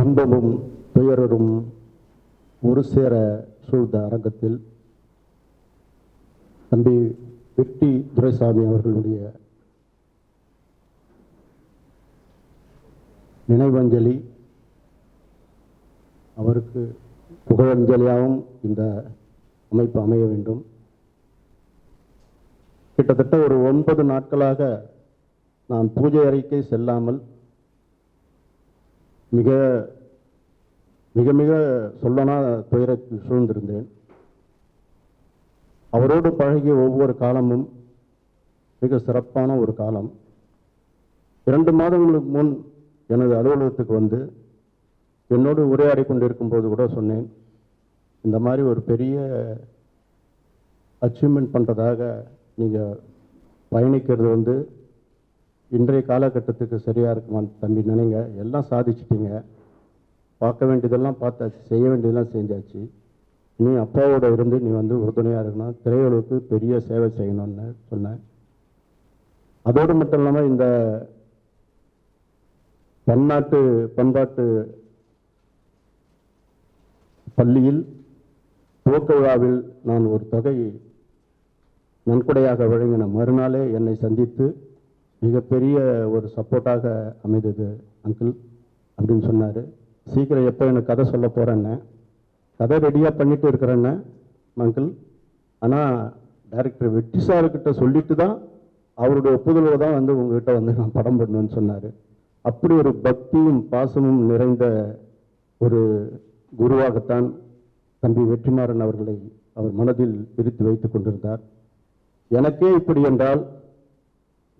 துன்பமும் துயரரும் ஒரு சேர சூழ்ந்த அரங்கத்தில் தம்பி வெற்றி துரைசாமி அவர்களுடைய நினைவஞ்சலி, அவருக்கு புகழஞ்சலியாகவும் இந்த அமைப்பு அமைய வேண்டும். கிட்டத்தட்ட ஒரு 9 நாட்களாக நான் பூஜை அறைக்கே செல்லாமல் மிக மிக மிக சொல்லனா துயரத்தில் சூழ்ந்திருந்தேன். அவரோடு பழகிய ஒவ்வொரு காலமும் மிக சிறப்பான ஒரு காலம். 2 மாதங்களுக்கு முன் எனது அலுவலகத்துக்கு வந்து என்னோடு உரையாடி கொண்டிருக்கும் போது கூட சொன்னேன், இந்த மாதிரி ஒரு பெரிய அச்சீவ்மெண்ட் பண்ணுறதாக நீங்கள் பயணிக்கிறது வந்து இன்றைய காலகட்டத்துக்கு சரியாக இருக்குமான்னு தம்பி நினைங்க. எல்லாம் சாதிச்சிட்டிங்க, பார்க்க வேண்டியதெல்லாம் பார்த்தாச்சு, செய்ய வேண்டியதெல்லாம் செஞ்சாச்சு. நீ அப்பாவோட இருந்து நீ வந்து உறுதுணையாக இருக்கணும், திரையுலகுக்கு பெரிய சேவை செய்யணும்னு சொன்னேன். அதோடு மட்டும் இல்லாமல் இந்த பண்பாட்டு பள்ளியில் துவக்க விழாவில் நான் ஒரு தொகை நன்கொடையாக வழங்கின மறுநாளே என்னை சந்தித்து மிகப்பெரிய ஒரு சப்போர்ட்டாக அமைந்தது அங்கிள் அப்படின்னு சொன்னார். சீக்கிரம் எப்போ எனக்கு கதை சொல்ல போகிறேன்னு, கதை ரெடியாக பண்ணிட்டு இருக்கிறேன்னு அங்கிள், ஆனால் டைரக்டர் வெற்றி சார்கிட்ட சொல்லிட்டு தான் அவருடைய ஒப்புதலோடு தான் வந்து உங்ககிட்ட வந்து நான் படம் பண்ணுவேன்னு சொன்னார். அப்படி ஒரு பக்தியும் பாசமும் நிறைந்த ஒரு குருவாகத்தான் தம்பி வெற்றிமாறன் அவர்களை அவர் மனதில் பிரித்து வைத்துக் கொண்டிருந்தார். எனக்கே இப்படி என்றால்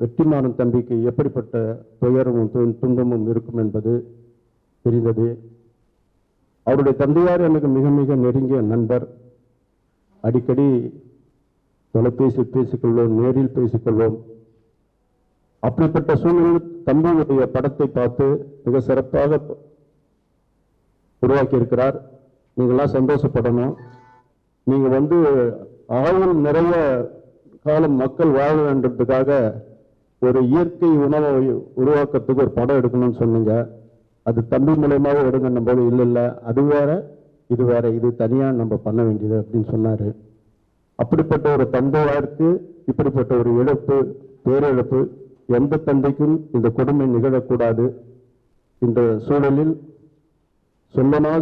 வெற்றிமாறன் தம்பிக்கு எப்படிப்பட்ட துயரமும் துன்பமும் இருக்கும் என்பது தெரிந்தது. அவருடைய தந்தையார் எனக்கு மிக மிக நெருங்கிய நண்பர். அடிக்கடி தொலைபேசி பேசிக்கொள்வோம், நேரில் பேசிக்கொள்வோம். அப்படிப்பட்ட சூழ்நிலையில் தம்பியுடைய படத்தை பார்த்து மிக சிறப்பாக உருவாக்கி இருக்கிறார். நீங்களாம் சந்தோஷப்படணும். நீங்க வந்து ஆயுள் நிறைய காலம் மக்கள் வாழ வேண்டதுக்காக ஒரு இயற்கை உணவை உருவாக்கத்துக்கு ஒரு படம் எடுக்கணும்னு சொன்னீங்க. அது தம்பி மூலயமாவே எடுங்கன்னும் போது இல்லை அது வேற இது வேற, இது தனியாக நம்ம பண்ண வேண்டியது அப்படின்னு சொன்னார். அப்படிப்பட்ட ஒரு தந்தையாருக்கு இப்படிப்பட்ட ஒரு இழப்பு, பேரிழப்பு எந்த தந்தைக்கும் இந்த கொடுமை நிகழக்கூடாது. இந்த சூழலில் சொல்லனா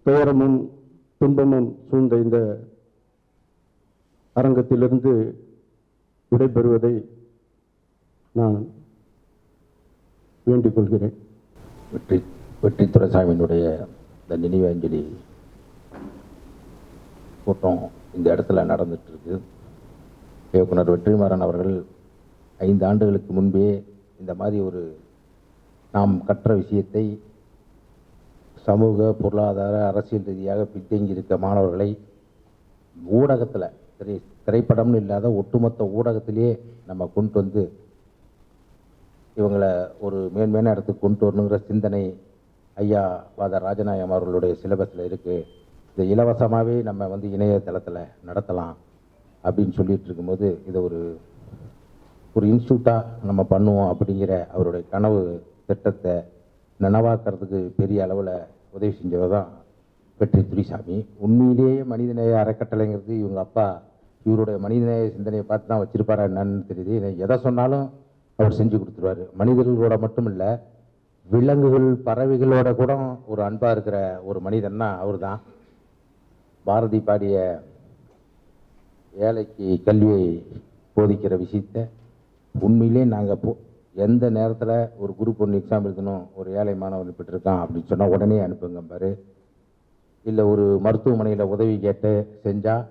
துயரமும் துன்பமும் சூழ்ந்த இந்த அரங்கத்திலிருந்து விடைபெறுவதை நான் வேண்டிக் கொள்கிறேன். வெற்றி துரைசாமியினுடைய இந்த நினைவஞ்சலி கூட்டம் இந்த இடத்துல நடந்துட்டு இருக்கு. இயக்குனர் வெற்றிமாறன் அவர்கள் 5 ஆண்டுகளுக்கு முன்பே இந்த மாதிரி ஒரு நாம் கற்ற விஷயத்தை சமூக பொருளாதார அரசியல் ரீதியாக பின்தங்கி மாணவர்களை ஊடகத்தில் திரைப்படம்னு இல்லாத ஒட்டுமொத்த ஊடகத்திலேயே நம்ம கொண்டு வந்து இவங்களை ஒரு மேன்மையான இடத்துக்கு கொண்டு வரணுங்கிற சிந்தனை ஐயா வாத ராஜநாயகம் அவர்களுடைய சிலபஸில் இருக்குது. இதை இலவசமாகவே நம்ம வந்து இணையதளத்தில் நடத்தலாம் அப்படின்னு சொல்லிட்டு இருக்கும்போது இதை ஒரு இன்ஸ்டியூட்டாக நம்ம பண்ணுவோம் அப்படிங்கிற அவருடைய கனவு திட்டத்தை நனவாக்கிறதுக்கு பெரிய அளவில் உதவி செஞ்சவர் தான் வெற்றி துரைசாமி. உண்மையிலேயே மனிதநேய அறக்கட்டளைங்கிறது இவங்க அப்பா இவருடைய மனிதநேய சிந்தனையை பார்த்து தான் வச்சிருப்பாரா என்னன்னு தெரியுது. எதை சொன்னாலும் அவர் செஞ்சு கொடுத்துருவார். மனிதர்களோட மட்டும் இல்லை, விலங்குகள் பறவைகளோட கூட ஒரு அன்பாக இருக்கிற ஒரு மனிதன்னா அவர் தான். பாரதி பாடிய ஏழைக்கு கல்வியை போதிக்கிற விஷயத்தை உண்மையிலே நாங்கள் எந்த நேரத்தில் ஒரு குரூப் 1 எக்ஸாம் எழுதணும், ஒரு ஏழை மாணவன் பெற்றிருக்கான் அப்படின்னு சொன்னால் உடனே அனுப்புங்க பாரு. இல்லை ஒரு மருத்துவமனையில் உதவி கேட்டு செஞ்சால்,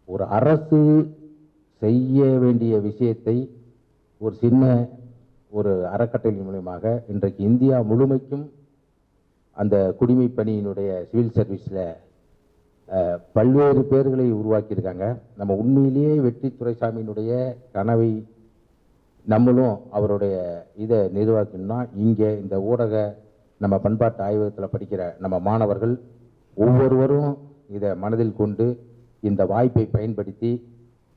ஒரு அரசு செய்ய வேண்டிய விஷயத்தை ஒரு சின்ன ஒரு அறக்கட்டளை மூலமாக இன்றைக்கு இந்தியா முழுமைக்கும் அந்த குடிமை பணியினுடைய சிவில் சர்வீஸில் பல்வேறு பேர்களை உருவாக்கியிருக்காங்க. நம்ம உண்மையிலேயே வெற்றி துரைசாமியினுடைய கனவை நம்மளும் அவருடைய இதை நிர்வாகிக்கணும்னா இங்கே இந்த ஊடக நம்ம பண்பாட்டு ஆய்வகத்தில் படிக்கிற நம்ம மாணவர்கள் ஒவ்வொருவரும் இதை மனதில் கொண்டு இந்த வாய்ப்பை பயன்படுத்தி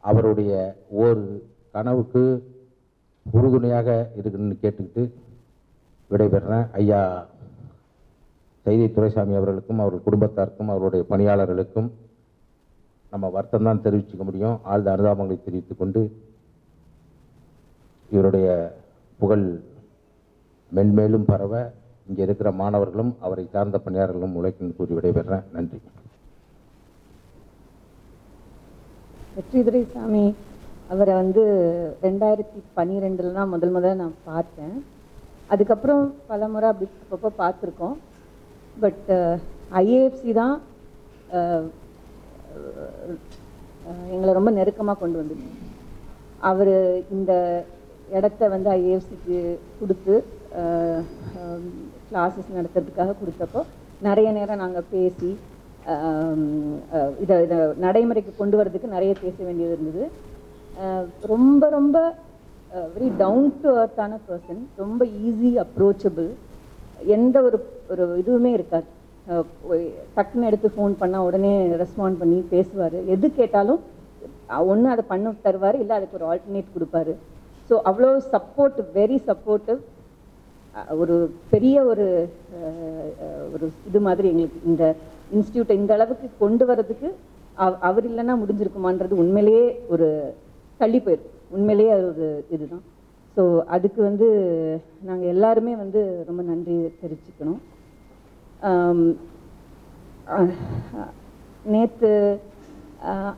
அவருடைய ஒரு கனவுக்கு உறுதுணையாக இருக்குன்னு கேட்டுக்கிட்டு விடைபெறேன். ஐயா செய்தி துரைசாமி அவர்களுக்கும் அவர்கள் குடும்பத்தாருக்கும் அவருடைய பணியாளர்களுக்கும் நம்ம வருத்தம் தான் தெரிவிச்சுக்க முடியும். ஆழ்ந்த அனுதாபங்களை தெரிவித்துக் கொண்டு இவருடைய புகழ் மென்மேலும் பரவ இங்கே இருக்கிற மாணவர்களும் அவரை சார்ந்த பணியாளர்களும் உழைக்கும் கூறி விடைபெறேன். நன்றி. வெற்றி துரைசாமி அவரை 2012 தான் முதல்ல நான் பார்த்தேன். அதுக்கப்புறம் பல முறை அப்படி அப்பப்போ பார்த்துருக்கோம். பட் ஐஏஎஃப்சி தான் எங்களை ரொம்ப நெருக்கமாக கொண்டு வந்துருக்கு. அவர் இந்த இடத்த ஐஏஎஃப்சிக்கு கொடுத்து கிளாஸஸ் நடத்துறதுக்காக கொடுத்தப்போ நிறைய நேரம் நாங்கள் பேசி இதை நடைமுறைக்கு கொண்டு வரதுக்கு நிறைய பேச வேண்டியது இருந்தது. ரொம்ப ரொம்ப வெரி டவுன் டு அர்த்தான பர்சன், ரொம்ப ஈஸி அப்ரோச்சபிள், எந்த ஒரு இதுவுமே இருக்காது. டக்குன்னு எடுத்து ஃபோன் பண்ணால் உடனே ரெஸ்பாண்ட் பண்ணி பேசுவார். எது கேட்டாலும் ஒன்று அதை பண்ண தருவார், இல்லை அதுக்கு ஒரு ஆல்டர்னேட் கொடுப்பாரு. ஸோ அவ்வளோ சப்போர்ட், வெரி சப்போர்ட்டிவ். ஒரு பெரிய ஒரு இது மாதிரி எங்களுக்கு இந்த இன்ஸ்டியூட்டை இந்த அளவுக்கு கொண்டு வரதுக்கு அவர் இல்லைன்னா முடிஞ்சிருக்குமான்றது உண்மையிலேயே ஒரு தள்ளி போயிருக்கு. உண்மையிலேயே அது ஒரு இதுதான். ஸோ அதுக்கு நாங்கள் எல்லாருமே ரொம்ப நன்றி தெரிவிச்சுக்கணும். நேற்று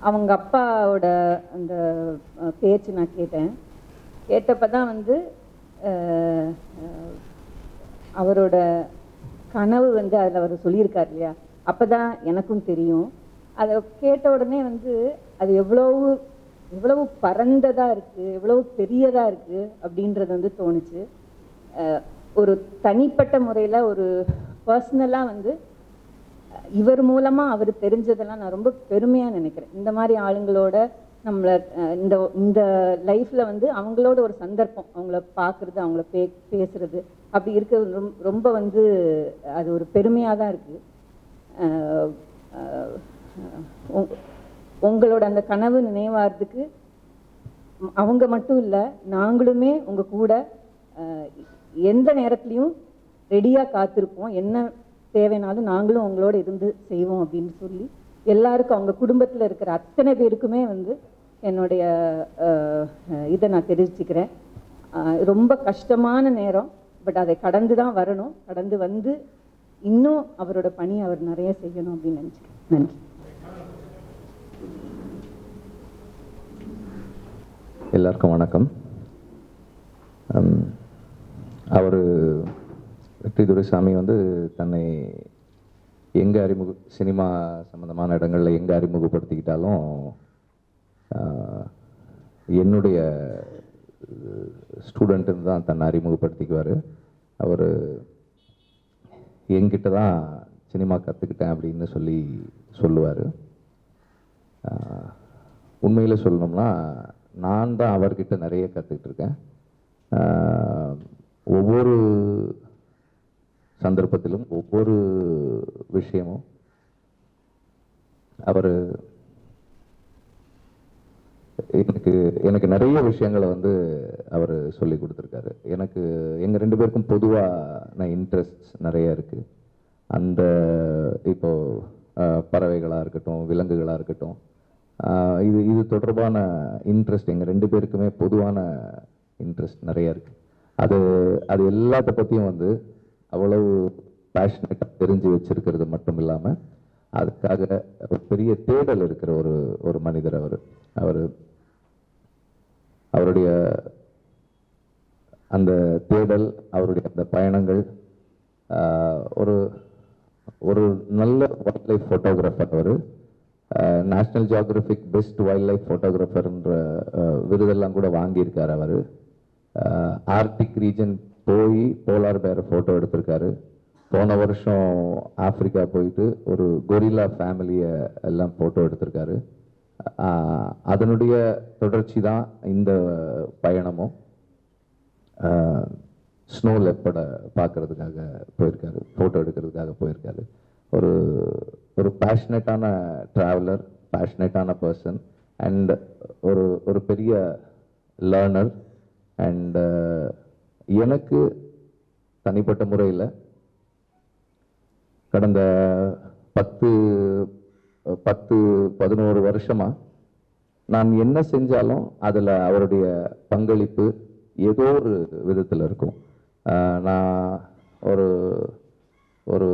அவங்க அப்பாவோட அந்த பேச்சு நான் கேட்டப்போ தான் அவரோட கனவு அதில் அவர் சொல்லியிருக்கார் இல்லையா, அப்போ தான் எனக்கும் தெரியும். அதை கேட்ட உடனே அது எவ்வளவு பரந்ததாக இருக்குது, எவ்வளவு பெரியதாக இருக்குது அப்படின்றது தோணுச்சு. ஒரு தனிப்பட்ட முறையில் ஒரு பர்சனலாக இவர் மூலமாக அவர் தெரிஞ்சதெல்லாம் நான் ரொம்ப பெருமையாக நினைக்கிறேன். இந்த மாதிரி ஆளுங்களோட நம்மளை இந்த லைஃப்பில் அவங்களோட ஒரு சந்தர்ப்பம், அவங்கள பார்க்குறது, அவங்கள பேசுறது அப்படி இருக்கிறது ரொம்ப அது ஒரு பெருமையாக தான் இருக்குது. உங்களோட அந்த கனவு நினைவாகிறதுக்கு அவங்க மட்டும் இல்லை, நாங்களுமே உங்கள் கூட எந்த நேரத்துலையும் ரெடியாக காத்திருப்போம். என்ன தேவைனாலும் நாங்களும் உங்களோட இருந்து செய்வோம் அப்படின்னு சொல்லி எல்லாருக்கும், அவங்க குடும்பத்தில் இருக்கிற அத்தனை பேருக்குமே என்னுடைய இதை நான் தெரிவிச்சுக்கிறேன். ரொம்ப கஷ்டமான நேரம், பட் அதை கடந்து தான் வரணும். கடந்து இன்னும் அவரோட பணி அவர் நிறைய செய்யணும் அப்படின்னு நினச்சிக்கிறேன். நன்றி. எல்லாருக்கும் வணக்கம். அவர் வெற்றி துரைசாமி தன்னை எங்கே சினிமா சம்மந்தமான இடங்களில் எங்கே அறிமுகப்படுத்திக்கிட்டாலும் என்னுடைய ஸ்டூடெண்ட்டுன்னு தான் தன்னை அறிமுகப்படுத்திக்குவார். அவர் என்கிட்ட தான் சினிமா கற்றுக்கிட்டேன் அப்படின்னு சொல்லுவார். உண்மையில் சொல்லணும்னா நான் தான் அவர்கிட்ட நிறைய கற்றுக்கிட்டு இருக்கேன். ஒவ்வொரு சந்தர்ப்பத்திலும் ஒவ்வொரு விஷயமும் அவர் எனக்கு நிறைய விஷயங்களை அவர் சொல்லி கொடுத்துருக்காரு. எங்கள் 2 பேருக்கும் பொதுவான இன்ட்ரெஸ்ட்ஸ் நிறைய இருக்குது. அந்த இப்போ பறவைகளாக இருக்கட்டும், விலங்குகளாக இருக்கட்டும், இது தொடர்பான இன்ட்ரெஸ்ட் எங்கள் 2 பேருக்குமே பொதுவான இன்ட்ரெஸ்ட் நிறைய இருக்குது. அது எல்லாத்த பற்றியும் அவ்வளவு பேஷனேட்டாக தெரிஞ்சு வச்சிருக்கிறது மட்டும் இல்லாமல் அதுக்காக ஒரு பெரிய தேடல் இருக்கிற ஒரு மனிதர் அவருடைய அந்த தேடல், அவருடைய அந்த பயணங்கள், ஒரு நல்ல வைல்ட் லைஃப் ஃபோட்டோகிராஃபர். அவர் National Geographic best wildlife ஃபோட்டோகிராஃபர்ன்ற விருதெல்லாம் கூட வாங்கியிருக்கார். அவர் ஆர்டிக் ரீஜன் போய் போலார் பேரை ஃபோட்டோ எடுத்திருக்காரு. போன வருஷம் ஆப்பிரிக்கா போயிட்டு ஒரு கொரில்லா ஃபேமிலியை எல்லாம் ஃபோட்டோ எடுத்திருக்காரு. அதனுடைய தொடர்ச்சி தான் இந்த பயணமும். ஸ்னோ லெப்பர்டை பார்க்கறதுக்காக போயிருக்காரு, ஃபோட்டோ எடுக்கிறதுக்காக போயிருக்காரு. ஒரு பேஷனேட்டான ட்ராவலர், பேஷனேட்டான பர்சன் அண்ட் ஒரு பெரிய லேர்னர். அண்ட் எனக்கு தனிப்பட்ட முறையில் கடந்த 10-11 வருஷமா நான் என்ன செஞ்சாலும் அதில் அவருடைய பங்களிப்பு ஏதோ ஒரு விதத்தில் இருக்கும். நான் ஒரு ஒரு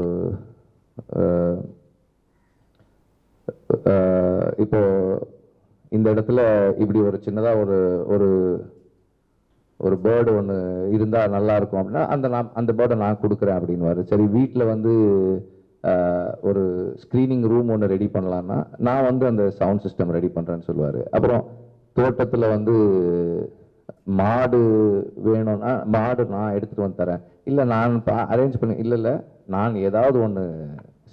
இப்போ இந்த இடத்துல இப்படி ஒரு சின்னதாக ஒரு ஒரு பேர்டு ஒன்று இருந்தால் நல்லா இருக்கும் அப்படின்னா அந்த பேர்டை நான் கொடுக்குறேன் அப்படின்வாரு. சரி, வீட்டில் வந்து ஒரு ஸ்க்ரீனிங் ரூம் ஒன்று ரெடி பண்ணலான்னா நான் வந்து அந்த சவுண்ட் சிஸ்டம் ரெடி பண்ணுறேன்னு சொல்லுவார். அப்புறம் தோட்டத்தில் வந்து மாடு வேணும்னா மாடு நான் எடுத்துகிட்டு வந்து தரேன், இல்லை நான் அரேஞ்ச் பண்ணி, இல்லை நான் ஏதாவது ஒன்று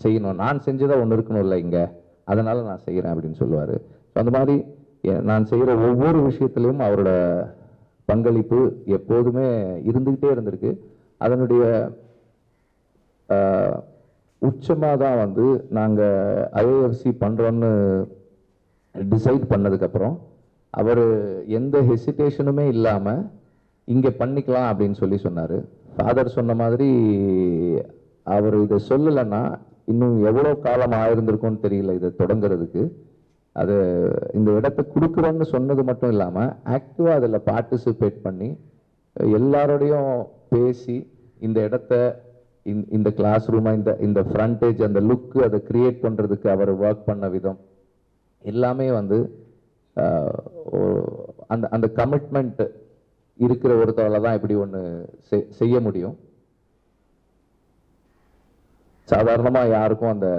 செய்யணும், நான் செஞ்சதாக ஒன்று இருக்கணும்ல இங்கே, அதனால் நான் செய்கிறேன் அப்படின்னு சொல்லுவார். அந்த மாதிரி நான் செய்கிற ஒவ்வொரு விஷயத்துலையும் அவரோட பங்களிப்பு எப்போதுமே இருந்துக்கிட்டே இருந்திருக்கு. அதனுடைய உச்சமாக தான் வந்து நாங்கள் ஐஏஎஃப்சி பண்ணுறோன்னு டிசைட் பண்ணதுக்கப்புறம் அவர் எந்த ஹெசிடேஷனுமே இல்லாமல் இங்கே பண்ணிக்கலாம் அப்படின்னு சொன்னார். ஃபாதர் சொன்ன மாதிரி அவர் இதை சொல்லலைன்னா இன்னும் எவ்வளோ காலம் ஆயிருந்திருக்கும்னு தெரியல இதை தொடங்குறதுக்கு. அது இந்த இடத்த கொடுக்குறோன்னு சொன்னது மட்டும் இல்லாமல் ஆக்டிவாக அதில் பார்ட்டிசிபேட் பண்ணி எல்லாரோடையும் பேசி இந்த இடத்த இந்த கிளாஸ் ரூமாக இந்த ஃப்ரண்டேஜ் அந்த லுக்கு அதை கிரியேட் பண்ணுறதுக்கு அவர் ஒர்க் பண்ண விதம் எல்லாமே வந்து அந்த அந்த கமிட்மெண்ட் இருக்கிற ஒருத்தவரை தான் இப்படி ஒன்று செய்ய முடியும். சாதாரணமாக யாருக்கும் அந்த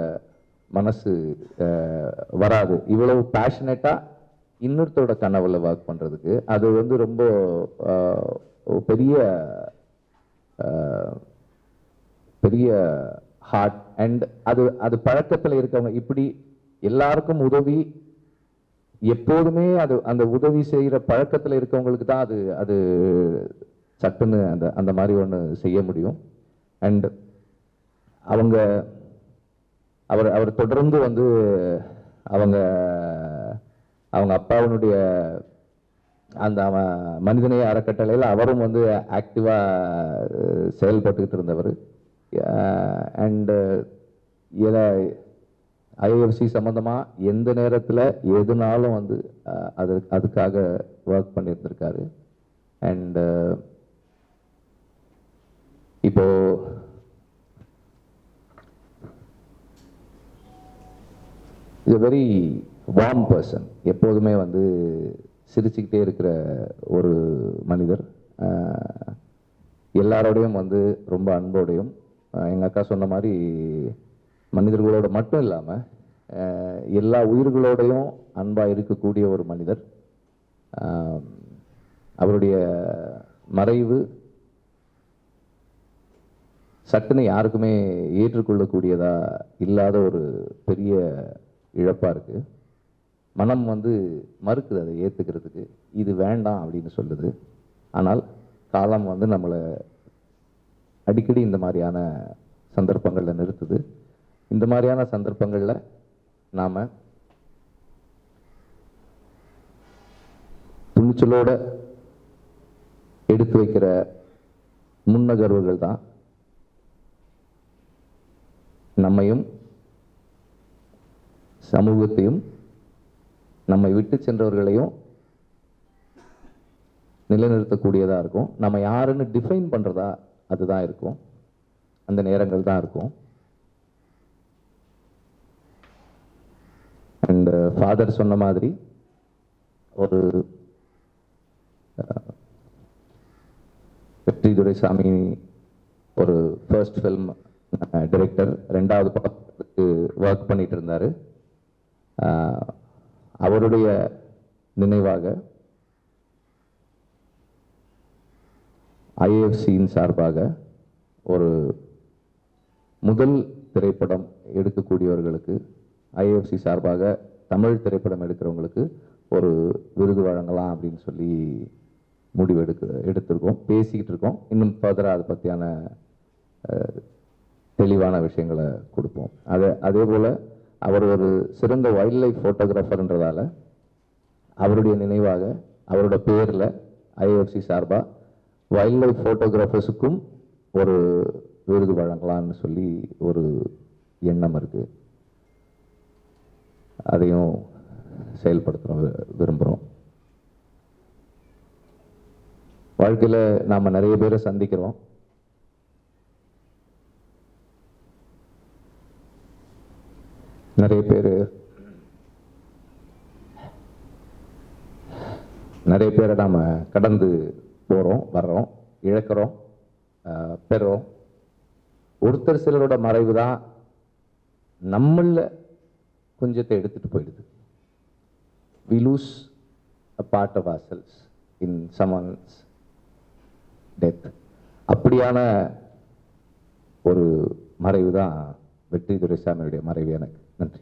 மனசு வராது. இவ்வளவு பேஷனேட்டாக இன்னொருத்தோட கனவுல ஒர்க் பண்ணுறதுக்கு அது வந்து ரொம்ப பெரிய பெரிய ஹார்ட். அண்ட் அது பழக்கத்தில் இருக்கவங்க இப்படி எல்லாருக்கும் உதவி எப்போதுமே அந்த உதவி செய்கிற பழக்கத்தில் இருக்கவங்களுக்கு தான் அது சட்டுன்னு அந்த மாதிரி ஒன்று செய்ய முடியும். அண்ட் அவர் தொடர்ந்து வந்து அவங்க அப்பாவினுடைய அந்த மனிதநேய அறக்கட்டளையில் அவரும் வந்து ஆக்டிவாக செயல்பட்டுக்கிட்டு இருந்தவர். அண்டு ஐஎஃப்சி சம்மந்தமாக எந்த நேரத்தில் எதுனாலும் வந்து அதுக்காக ஒர்க் பண்ணியிருந்திருக்காரு. அண்டு இப்போ is a very warm person. எப்போதுமே வந்து சிரிச்சுக்கிட்டே இருக்கிற ஒரு மனிதர். எல்லாரோடையும் வந்து ரொம்ப அன்போடையும், எங்கள் அக்கா சொன்ன மாதிரி மனிதர்களோட மட்டும் இல்லாமல் எல்லா உயிர்களோடையும் அன்பாக இருக்கக்கூடிய ஒரு மனிதர். அவருடைய மறைவு சட்டுன்னு யாருக்குமே ஏற்றுக்கொள்ளக்கூடியதா இல்லாத ஒரு பெரிய இழப்பாக இருக்குது. மனம் வந்து மறுக்குது அதை ஏற்றுக்கிறதுக்கு, இது வேண்டாம் அப்படின்னு சொல்லுது. ஆனால் காலம் வந்து நம்மளை அடிக்கடி இந்த மாதிரியான சந்தர்ப்பங்களில் நிறுத்துது. இந்த மாதிரியான சந்தர்ப்பங்களில் நாம் துணிச்சலோடு எடுத்து வைக்கிற முன்னகர்வுகள் தான் நம்மையும் சமூகத்தையும் நம்மை விட்டு சென்றவர்களையும் நிலைநிறுத்தக்கூடியதாக இருக்கும். நம்ம யாருன்னு டிஃபைன் பண்ணுறதா அதுதான் இருக்கும், அந்த நேரங்கள் தான் இருக்கும். அண்ட் ஃபாதர் சொன்ன மாதிரி ஒரு வெற்றி துரைசாமி ஒரு ஃபர்ஸ்ட் ஃபில்ம் டைரக்டர், 2வது படத்துக்கு ஒர்க் பண்ணிட்டு இருந்தார். அவருடைய நினைவாக ஐஏஎஃப்சியின் சார்பாக ஒரு முதல் திரைப்படம் எடுக்கக்கூடியவர்களுக்கு, ஐஏஎஃப்சி சார்பாக தமிழ் திரைப்படம் எடுக்கிறவங்களுக்கு ஒரு விருது வழங்கலாம் அப்படின்னு சொல்லி முடிவு எடுத்திருக்கோம், பேசிக்கிட்டு இருக்கோம். இன்னும் ஃபர்தராக அதை பற்றியான தெளிவான விஷயங்களை கொடுப்போம். அதே போல் அவர் ஒரு சிறந்த வைல்ட் லைஃப் ஃபோட்டோகிராஃபர்ன்றதால அவருடைய நினைவாக அவரோட பேரில் ஐஏஎஃப்சி சார்பாக வைல்ட் லைஃப் ஃபோட்டோகிராஃபர்ஸுக்கும் ஒரு விருது வழங்கலான்னு சொல்லி ஒரு எண்ணம் இருக்குது. அதையும் செயல்படுத்துகிறோம், விரும்புகிறோம். வாழ்க்கையில் நாம் நிறைய பேரை சந்திக்கிறோம். நிறைய பேரை நாம் கடந்து போகிறோம், வர்றோம், இழக்கிறோம், பெறுறோம். ஒருத்தர் சிலரோட மறைவு தான் நம்மள கொஞ்சத்தை எடுத்துகிட்டு போயிடுது. We lose a part of ourselves in someone's death. அப்படியான ஒரு மறைவு தான் வெற்றி துரைசாமியுடைய மறைவு எனக்கு. நன்றி.